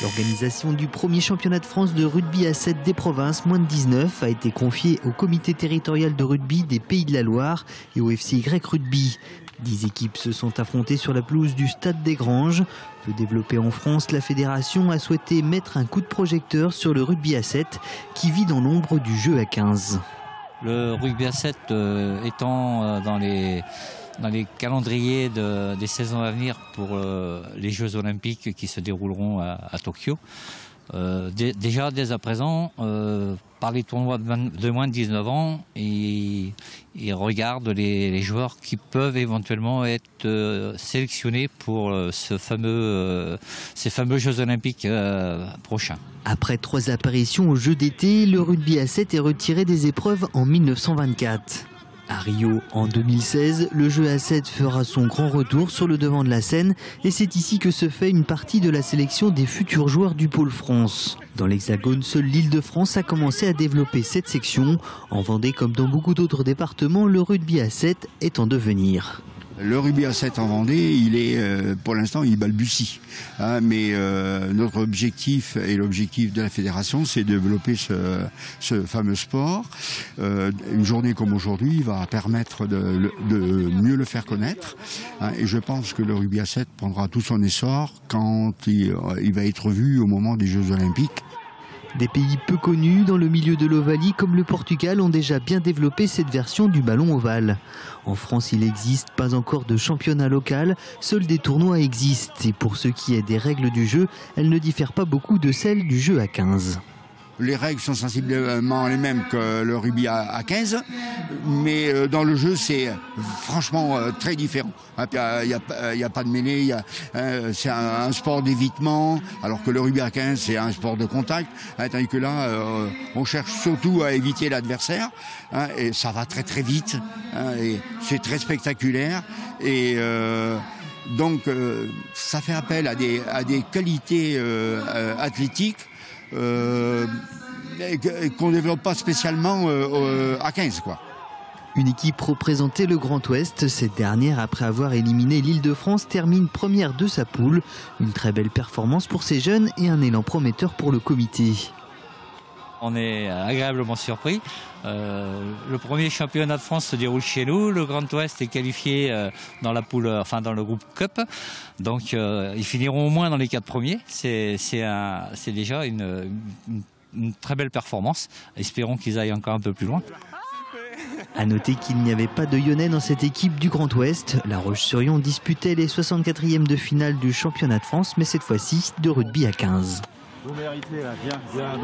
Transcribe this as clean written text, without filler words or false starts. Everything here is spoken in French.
L'organisation du premier championnat de France de rugby à 7 des provinces moins de 19 a été confiée au comité territorial de rugby des Pays de la Loire et au FCY Rugby. 10 équipes se sont affrontées sur la pelouse du Stade des Granges. Peu développée en France, la fédération a souhaité mettre un coup de projecteur sur le rugby à 7 qui vit dans l'ombre du jeu à 15. Le rugby à 7 étant dans les calendriers des saisons à venir pour les Jeux Olympiques qui se dérouleront à Tokyo. Déjà, dès à présent, par les tournois de moins de 19 ans, ils regardent les joueurs qui peuvent éventuellement être sélectionnés pour ces fameux Jeux Olympiques prochains. Après 3 apparitions aux Jeux d'été, le rugby à 7 est retiré des épreuves en 1924. À Rio, en 2016, le jeu à 7 fera son grand retour sur le devant de la scène et c'est ici que se fait une partie de la sélection des futurs joueurs du Pôle France. Dans l'Hexagone, seule l'Île-de-France a commencé à développer cette section. En Vendée, comme dans beaucoup d'autres départements, le rugby à 7 est en devenir. Le rugby à 7 en Vendée, il est, pour l'instant, il balbutie. Mais notre objectif et l'objectif de la fédération, c'est de développer ce fameux sport. Une journée comme aujourd'hui va permettre de mieux le faire connaître. Et je pense que le rugby à 7 prendra tout son essor quand il va être vu au moment des Jeux Olympiques. Des pays peu connus dans le milieu de l'Ovalie comme le Portugal ont déjà bien développé cette version du ballon ovale. En France, il n'existe pas encore de championnat local, seuls des tournois existent. Et pour ce qui est des règles du jeu, elles ne diffèrent pas beaucoup de celles du jeu à 15. Les règles sont sensiblement les mêmes que le rugby à 15, mais dans le jeu, c'est franchement très différent. Il n'y a pas de mêlée, c'est un sport d'évitement, alors que le rugby à 15, c'est un sport de contact. Tandis que là, on cherche surtout à éviter l'adversaire, et ça va très très vite, et c'est très spectaculaire. Et donc, ça fait appel à des qualités athlétiques qu'on ne développe pas spécialement à 15, quoi. Une équipe représentait le Grand Ouest. Cette dernière, après avoir éliminé l'Île-de-France, termine première de sa poule. Une très belle performance pour ces jeunes et un élan prometteur pour le comité. On est agréablement surpris. Le premier championnat de France se déroule chez nous. Le Grand Ouest est qualifié dans la poule, enfin dans le groupe Cup. Donc ils finiront au moins dans les 4 premiers. C'est déjà une très belle performance. Espérons qu'ils aillent encore un peu plus loin. A noter qu'il n'y avait pas de Lyonnais dans cette équipe du Grand Ouest. La Roche-sur-Yon disputait les 64e de finale du championnat de France, mais cette fois-ci de rugby à 15. Vous méritez là, viens.